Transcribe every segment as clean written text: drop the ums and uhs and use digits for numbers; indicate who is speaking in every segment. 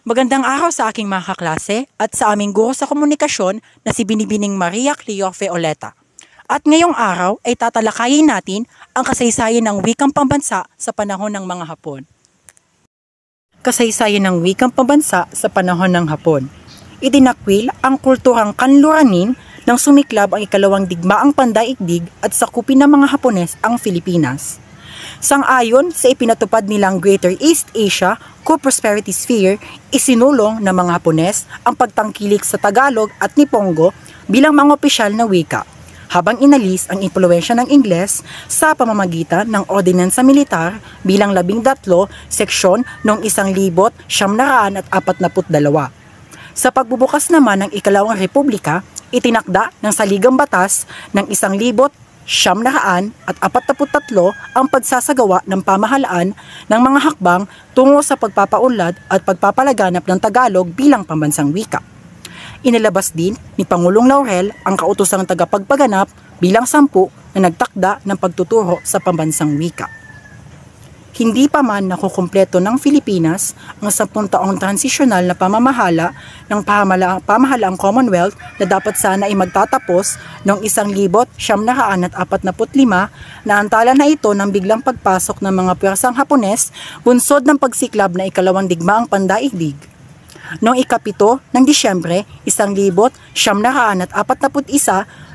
Speaker 1: Magandang araw sa aking mga kaklase at sa aming guro sa komunikasyon na si Binibining Maria Cleofe Oleta. At ngayong araw ay tatalakayin natin ang kasaysayan ng wikang pambansa sa panahon ng mga Hapon. Kasaysayan ng wikang pambansa sa panahon ng Hapon. Itinakwil ang kulturang kanluranin nang sumiklab ang ikalawang digmaang pandaigdig at sakupin ng mga Hapones ang Pilipinas. Sang-ayon sa ipinatupad nilang Greater East Asia Co-Prosperity Sphere, isinulong ng mga Hapones ang pagtangkilik sa Tagalog at Nipongo bilang mga opisyal na wika, habang inalis ang impluwensya ng Ingles sa pamamagitan ng Ordinansa Militar bilang 12 seksyon noong 1942. Sa pagbubukas naman ng ikalawang republika, itinakda ng Saligang Batas ng 1943 ang pagsasagawa ng pamahalaan ng mga hakbang tungo sa pagpapaunlad at pagpapalaganap ng Tagalog bilang pambansang wika. Inilabas din ni Pangulong Laurel ang kautosang tagapagpaganap bilang 10 na nagtakda ng pagtuturo sa pambansang wika. Hindi pa man nakukumpleto ng Pilipinas ang 10 taong transisyonal na pamamahala ng pamahalaang Commonwealth na dapat sana ay magtatapos noong 1945, na antala na ito ng biglang pagpasok ng mga pwersang Hapones bunsod ng pagsiklab na ikalawang digmaang pandaigdig. Noong ika-7 ng Disyembre 1941,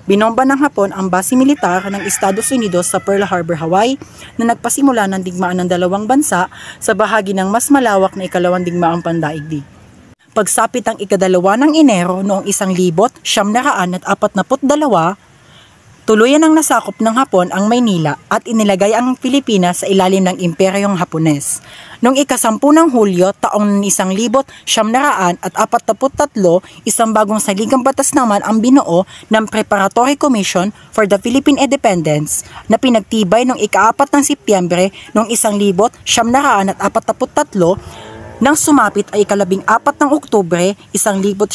Speaker 1: binomba ng Hapon ang base militar ng Estados Unidos sa Pearl Harbor, Hawaii, na nagpasimula ng digmaan ng dalawang bansa sa bahagi ng mas malawak na ikalawang digmaang pandaigdig. Pagsapit ang ika-2 ng Enero noong 1942, tuluyan ang nasakop ng Hapon ang Maynila at inilagay ang Pilipinas sa ilalim ng Imperyong Hapones. Noong ika-10 ng Hulyo taong 1943, isang bagong saligang batas naman ang binuo ng Preparatory Commission for the Philippine Independence na pinagtibay noong ika-4 ng Setyembre noong 1943. Nang sumapit ay ika-14 ng Oktubre 1943,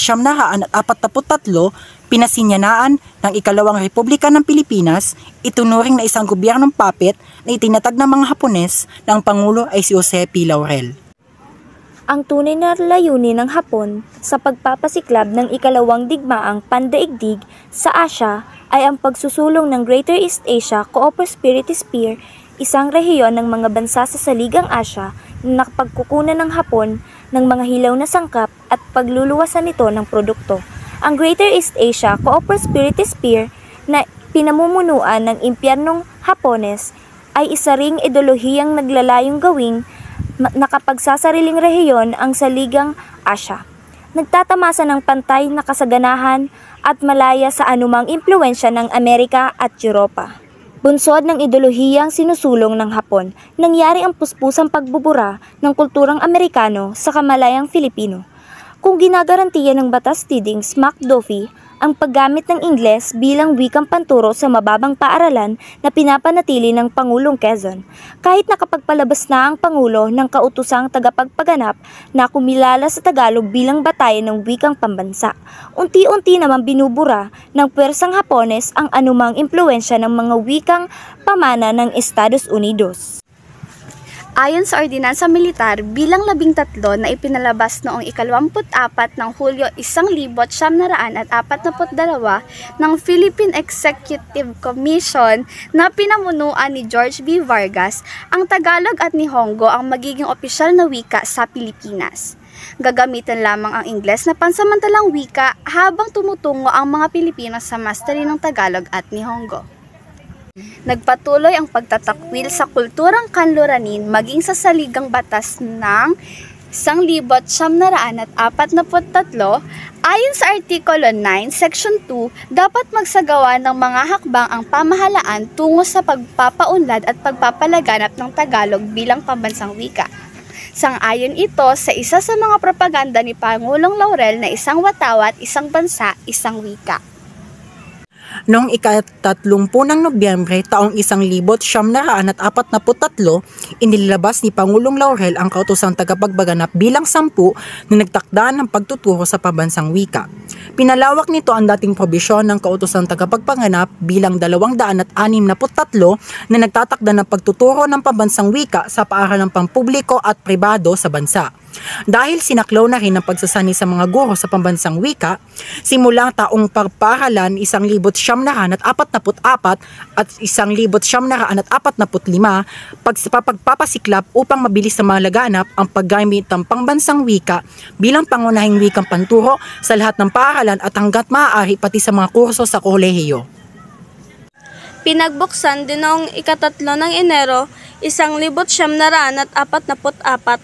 Speaker 1: pinasinyanaan ng ikalawang Republika ng Pilipinas, itunuring na isang gobyernong puppet na itinatag ng mga Hapones na ang Pangulo ay si Jose P. Laurel.
Speaker 2: Ang tunay na layunin ng Hapon sa pagpapasiklab ng ikalawang digmaang pandaigdig sa Asya ay ang pagsusulong ng Greater East Asia Co-Prosperity Sphere, isang rehiyon ng mga bansa sa Saligang Asya na nakapagkukunan ng Hapon ng mga hilaw na sangkap at pagluluwasan nito ng produkto. Ang Greater East Asia Co-Prosperity Sphere na pinamumunuan ng impyernong Hapones ay isa ring ideolohiyang naglalayong gawing nakapagsasariling rehiyon ang Saligang Asya. Nagtatamasa ng pantay na kasaganahan at malaya sa anumang impluwensya ng Amerika at Europa. Bunsod ng ideolohiyang sinusulong ng Hapon, nangyari ang puspusang pagbubura ng kulturang Amerikano sa kamalayang Filipino. Kung ginagarantiya ng Batas Tidings McDuffie ang paggamit ng Ingles bilang wikang panturo sa mababang paaralan na pinapanatili ng Pangulong Quezon, kahit nakapagpalabas na ang Pangulo ng kautosang tagapagpaganap na kumilala sa Tagalog bilang batayan ng wikang pambansa, unti-unti naman binubura ng pwersang Hapones ang anumang impluwensya ng mga wikang pamana ng Estados Unidos.
Speaker 3: Ayon sa Ordinansa Militar bilang 13 na ipinalabas noong ika-24 ng Hulyo 1942 ng Philippine Executive Commission na pinamunuan ni George B. Vargas, ang Tagalog at Nihongo ang magiging opisyal na wika sa Pilipinas. Gagamitin lamang ang Ingles na pansamantalang wika habang tumutungo ang mga Pilipino sa mastery ng Tagalog at Nihongo. Nagpatuloy ang pagtatakwil sa kulturang kanluranin maging sa Saligang Batas ng 1943. Ayon sa Artikulo 9, Section 2, dapat magsagawa ng mga hakbang ang pamahalaan tungo sa pagpapaunlad at pagpapalaganap ng Tagalog bilang pambansang wika. Sang-ayon ito sa isa sa mga propaganda ni Pangulong Laurel na isang watawat, isang bansa, isang wika.
Speaker 1: Noong ika-30 ng Nobyembre taong 1943, inilabas ni Pangulong Laurel ang kautosang tagapagpaganap bilang 10 na nagtakda ng pagtuturo sa pambansang wika. Pinalawak nito ang dating probisyon ng kautosang tagapagpanganap bilang 263 na nagtatakda ng pagtuturo ng pambansang wika sa paaralang pampubliko at pribado sa bansa. Dahil sinaklaw na rin ang pagsasani sa mga guro sa pambansang wika, simula taong pagpaaralan 1944 at 1945 pagpapasiklab upang mabilis na malaganap ang paggamit ng pambansang wika bilang pangunahing wikang panturo sa lahat ng paaralan at hanggat maaari pati sa mga kurso sa kolehiyo.
Speaker 4: Pinagbuksan din noong ika-3 ng Enero, 1944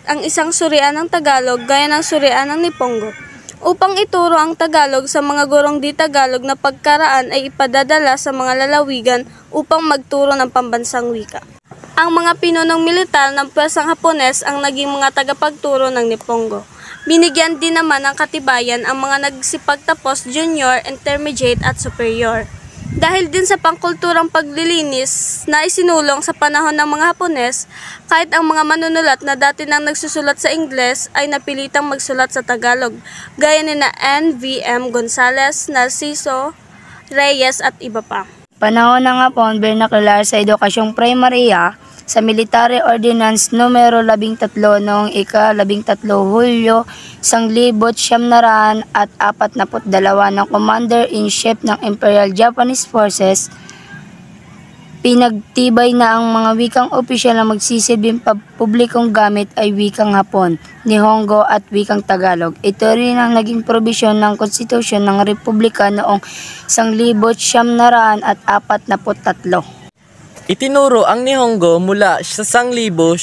Speaker 4: ang isang surian ng Tagalog gaya ng surian ng Nipongo. Upang ituro ang Tagalog sa mga gurong di Tagalog na pagkaraan ay ipadadala sa mga lalawigan upang magturo ng pambansang wika. Ang mga pinunong militar ng pwersang Hapones ang naging mga tagapagturo ng Nipongo. Binigyan din naman ng katibayan ang mga nagsipagtapos junior, intermediate at superior. Dahil din sa pangkulturang paglilinis na isinulong sa panahon ng mga Hapones, kahit ang mga manunulat na dati nang nagsusulat sa Ingles ay napilitang magsulat sa Tagalog, gaya ni na N.V.M. Gonzales, Narciso, Reyes at iba pa.
Speaker 5: Panahon ng Hapon, vernacular sa edukasyong primarya sa Military Ordinance numero 13 noong ika-13 Hulyo 1942 ng Commander-in-Chief ng Imperial Japanese Forces, pinagtibay na ang mga wikang opisyal na magsisilbing publikong gamit ay wikang Hapon, Nihongo at wikang Tagalog. Ito rin ang naging probisyon ng Konstitusyon ng Republika noong 1943.
Speaker 6: Itinuro ang Nihongo mula sa 1943.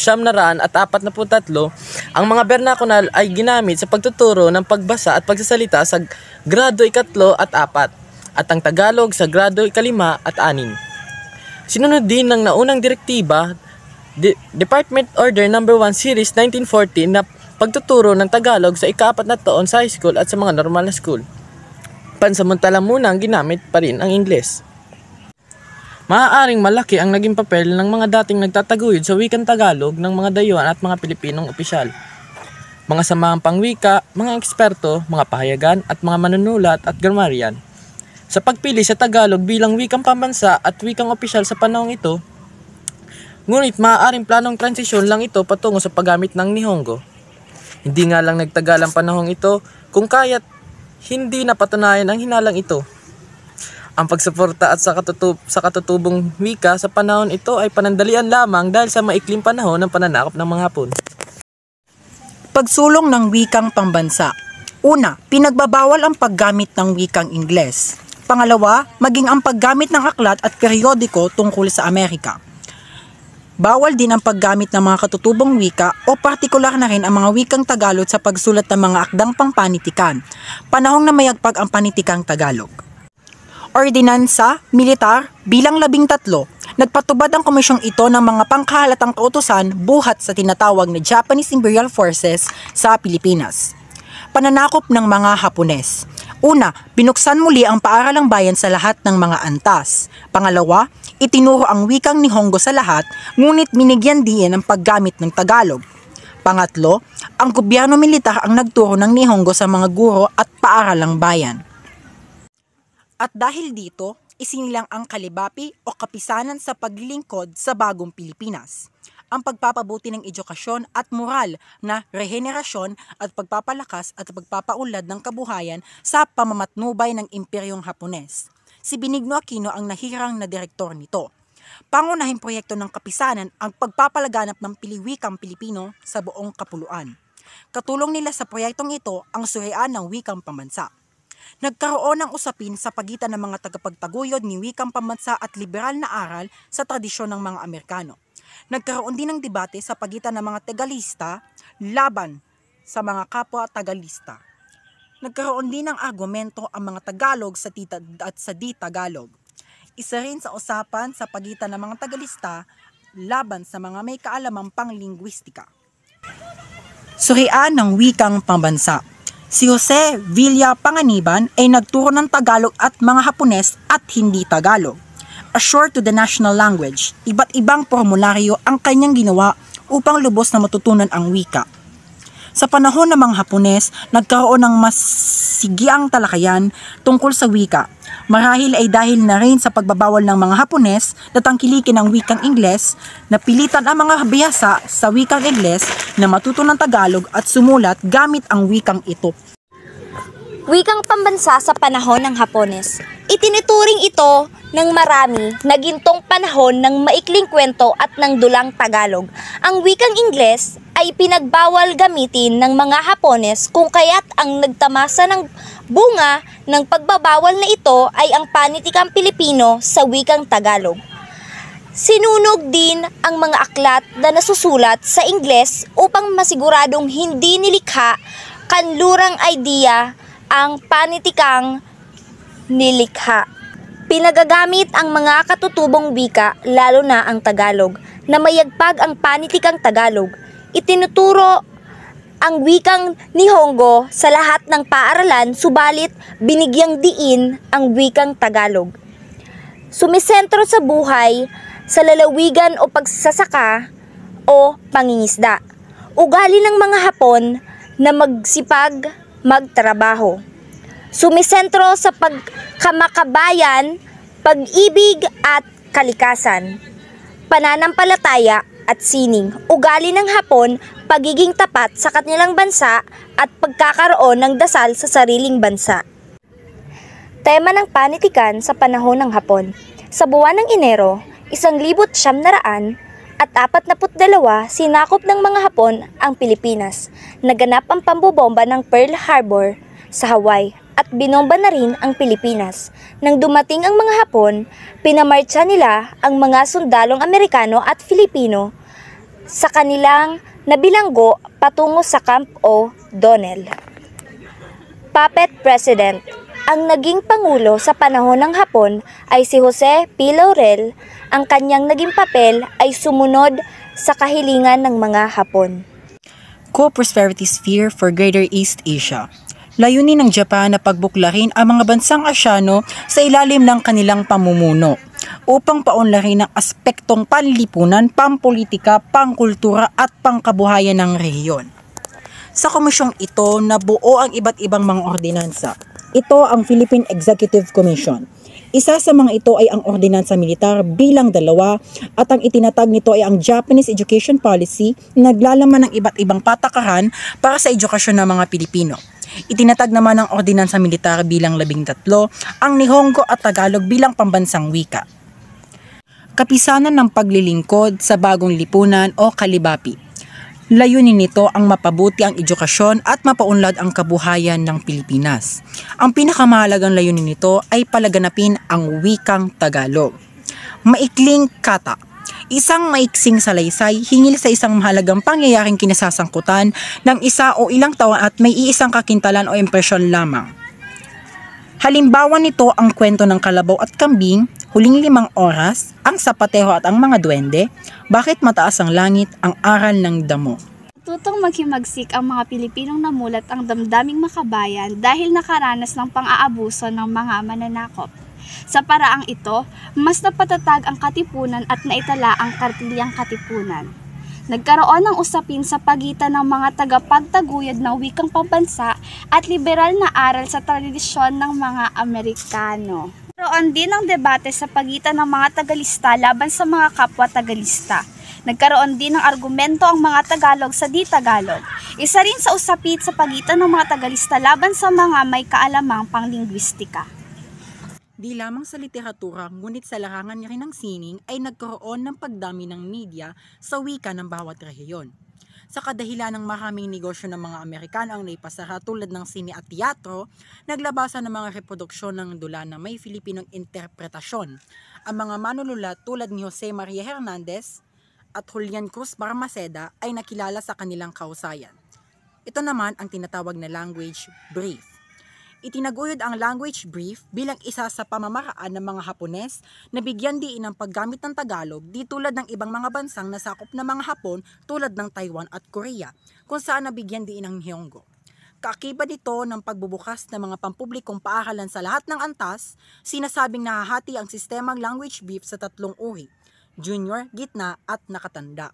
Speaker 6: Ang mga bernakunal ay ginamit sa pagtuturo ng pagbasa at pagsasalita sa grado 3 at 4 at ang Tagalog sa grado 5 at 6. Sinunod din ng naunang direktiba, Department Order No. 1 Series 1940 na pagtuturo ng Tagalog sa ika-4 na taon sa high school at sa mga normal na school. Pansamantala muna ang ginamit pa rin ang Ingles. Maaaring malaki ang naging papel ng mga dating nagtataguyod sa wikang Tagalog ng mga dayuhan at mga Pilipinong opisyal. Mga samahang pangwika, mga eksperto, mga pahayagan at mga manunulat at grammarian. Sa pagpili sa Tagalog bilang wikang pambansa at wikang opisyal sa panahong ito, ngunit maaaring planong transisyon lang ito patungo sa paggamit ng Nihongo. Hindi nga lang nagtagal ang panahong ito kung kaya't hindi napatunayan ang hinalang ito. Ang pagsuporta at sa katutubong wika sa panahon ito ay panandalian lamang dahil sa maikling panahon ng pananakop ng mga Hapon.
Speaker 1: Pagsulong ng wikang pambansa. Una, pinagbabawal ang paggamit ng wikang Ingles. Pangalawa, maging ang paggamit ng aklat at periodiko tungkol sa Amerika. Bawal din ang paggamit ng mga katutubong wika o partikular na rin ang mga wikang Tagalog sa pagsulat ng mga akdang pangpanitikan, panahong na mayagpag ang panitikang Tagalog. Ordinansa, Militar, bilang 13, nagpatubad ang komisyong ito ng mga pangkahalatang kautusan buhat sa tinatawag na Japanese Imperial Forces sa Pilipinas. Pananakop ng mga Hapones. Una, binuksan muli ang paaralang bayan sa lahat ng mga antas. Pangalawa, itinuro ang wikang Nihongo sa lahat, ngunit binigyan din ang paggamit ng Tagalog. Pangatlo, ang gobyerno militar ang nagturo ng Nihongo sa mga guro at paaralang bayan. At dahil dito, isinilang ang kalibapi o kapisanan sa paglilingkod sa bagong Pilipinas. Ang pagpapabuti ng edukasyon at moral na rehenerasyon at pagpapalakas at pagpapaunlad ng kabuhayan sa pamamatnubay ng Imperyong Hapones. Si Benigno Aquino ang nahirang na direktor nito. Pangunahing proyekto ng kapisanan ang pagpapalaganap ng piliwikang Pilipino sa buong kapuluan. Katulong nila sa proyektong ito ang surian ng wikang pambansa. Nagkaroon ng usapin sa pagitan ng mga tagapagtaguyod ni wikang pambansa at liberal na aral sa tradisyon ng mga Amerikano. Nagkaroon din ng debate sa pagitan ng mga Tagalista laban sa mga kapwa Tagalista. Nagkaroon din ng argumento ang mga Tagalog sa di-Tagalog. Isa rin sa usapan sa pagitan ng mga Tagalista laban sa mga may kaalamang panglingwistika. Surian ng wikang pambansa. Si Jose Villa Panganiban ay nagturo ng Tagalog at mga Hapones at hindi Tagalog. Assured to the national language, iba't ibang formularyo ang kanyang ginawa upang lubos na matutunan ang wika. Sa panahon ng mga Hapones, nagkaroon ng mas sigiang talakayan tungkol sa wika. Marahil ay dahil na rin sa pagbabawal ng mga Hapones na tangkilikin ang wikang Ingles, napilitan ang mga bihasa sa wikang Ingles na matuto ng Tagalog at sumulat gamit ang wikang ito.
Speaker 2: Wikang pambansa sa panahon ng Hapones. Itinuturing ito ng marami na gintong panahon ng maikling kwento at ng dulang Tagalog. Ang wikang Ingles ay pinagbawal gamitin ng mga Hapones kung kaya't ang nagtamasa ng bunga ng pagbabawal na ito ay ang panitikang Pilipino sa wikang Tagalog. Sinunog din ang mga aklat na nasusulat sa Ingles upang masiguradong hindi nilikha kanlurang idea ang panitikang nilikha. Pinagagamit ang mga katutubong wika, lalo na ang Tagalog, na mayagpag ang panitikang Tagalog. Itinuturo ang wikang Nihongo sa lahat ng paaralan, subalit binigyang diin ang wikang Tagalog. Sumisentro sa buhay sa lalawigan o pagsasaka o pangingisda. Ugali ng mga Hapon na magsipag magtrabaho. Sumisentro sa pagkamakabayan, pag-ibig at kalikasan, pananampalataya at sining. Ugali ng Hapon, pagiging tapat sa kanilang bansa at pagkakaroon ng dasal sa sariling bansa. Tema ng panitikan sa panahon ng Hapon. Sa buwan ng Enero, 1942, sinakop ng mga Hapon ang Pilipinas. Naganap ang pambobomba ng Pearl Harbor sa Hawaii at binomba na rin ang Pilipinas. Nang dumating ang mga Hapon, pinamartsa nila ang mga sundalong Amerikano at Filipino sa kanilang nabilanggo patungo sa Camp O'Donnell. Puppet President. Ang naging pangulo sa panahon ng Hapon ay si Jose P. Laurel. Ang kanyang naging papel ay sumunod sa kahilingan ng mga Hapon.
Speaker 1: Co-Prosperity Sphere for Greater East Asia. Layunin ng Japan na pagbuklarin ang mga bansang Asyano sa ilalim ng kanilang pamumuno upang paunlarin ang aspektong panlipunan, pampolitika, pangkultura at pangkabuhayan ng rehiyon. Sa komisyong ito, nabuo ang iba't ibang mga ordinansa. Ito ang Philippine Executive Commission. Isa sa mga ito ay ang Ordinansa Militar bilang 2 at ang itinatag nito ay ang Japanese Education Policy na naglalaman ng iba't ibang patakaran para sa edukasyon ng mga Pilipino. Itinatag naman ng Ordinansa Militar bilang 13 ang Nihongo at Tagalog bilang pambansang wika. Kapisanan ng paglilingkod sa bagong lipunan o kalibapi. Layunin nito ang mapabuti ang edukasyon at mapaunlad ang kabuhayan ng Pilipinas. Ang pinakamahalagang layunin nito ay palaganapin ang wikang Tagalog. Maikling kata. Isang maiksing salaysay hingil sa isang mahalagang pangyayaring kinasasangkutan ng isa o ilang taon at may iisang kakintalan o impresyon lamang. Halimbawa nito ang kwento ng Kalabaw at Kambing, Huling 5 Oras, Ang Sapateho at ang Mga Duwende, Bakit Mataas ang Langit, Ang Aral ng Damo.
Speaker 3: Tutong maghimagsik ang mga Pilipinong namulat ang damdaming makabayan dahil nakaranas ng pang-aabuso ng mga mananakop. Sa paraang ito, mas napatatag ang katipunan at naitala ang kartilyang katipunan. Nagkaroon ng usapin sa pagitan ng mga tagapagtaguyod ng wikang pambansa at liberal na aral sa tradisyon ng mga Amerikano. Nagkaroon din ng debate sa pagitan ng mga Tagalista laban sa mga kapwa Tagalista. Nagkaroon din ng argumento ang mga Tagalog sa di-Tagalog. Isa rin sa usapin sa pagitan ng mga Tagalista laban sa mga may kaalamang panglingwistika.
Speaker 1: Di lamang sa literatura, ngunit sa larangan rin ng sining ay nagkaroon ng pagdami ng media sa wika ng bawat rehiyon. Sa kadahilan ng maraming negosyo ng mga Amerikano ang naipasara tulad ng sine at teatro, naglabasan ng mga reproduksyon ng dula na may Filipinong interpretasyon. Ang mga manululat tulad ni Jose Maria Hernandez at Julian Cruz Barmaceda ay nakilala sa kanilang kausayan. Ito naman ang tinatawag na language brief. Itinaguyod ang language brief bilang isa sa pamamaraan ng mga Hapones na bigyan diin ng paggamit ng Tagalog di tulad ng ibang mga bansang nasakop ng mga Hapon tulad ng Taiwan at Korea, kung saan nabigyan diin ng Nihongo. Kaakibat nito ng pagbubukas ng mga pampublikong paaralan sa lahat ng antas, sinasabing nahahati ang sistemang language brief sa 3 uri: junior, gitna at nakatanda.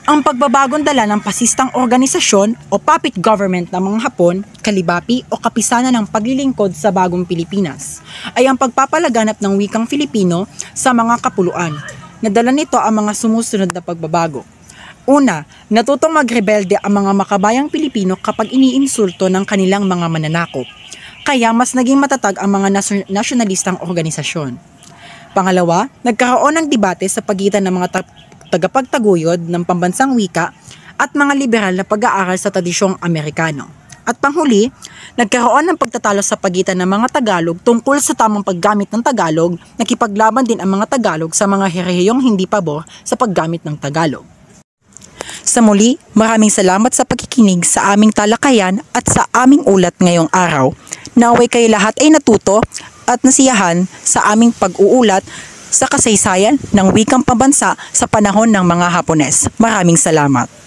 Speaker 1: Ang pagbabagong dala ng pasistang organisasyon o puppet government ng mga Hapon, kalibapi o kapisanan ng paglilingkod sa bagong Pilipinas ay ang pagpapalaganap ng wikang Filipino sa mga kapuluan. Nadala nito ang mga sumusunod na pagbabago. Una, natutong magrebelde ang mga makabayang Pilipino kapag iniinsulto ng kanilang mga mananakop. Kaya mas naging matatag ang mga nasyonalistang organisasyon. Pangalawa, nagkaroon ng debate sa pagitan ng mga tagapagtaguyod ng pambansang wika at mga liberal na pag-aaral sa tradisyong Amerikano. At panghuli, nagkaroon ng pagtatalo sa pagitan ng mga Tagalog tungkol sa tamang paggamit ng Tagalog, nakipaglaban din ang mga Tagalog sa mga herehiyong hindi pabor sa paggamit ng Tagalog. Sa muli, maraming salamat sa pakikinig sa aming talakayan at sa aming ulat ngayong araw. Naway kayo lahat ay natuto at nasiyahan sa aming pag-uulat sa kasaysayan ng wikang pambansa sa panahon ng mga Hapones. Maraming salamat.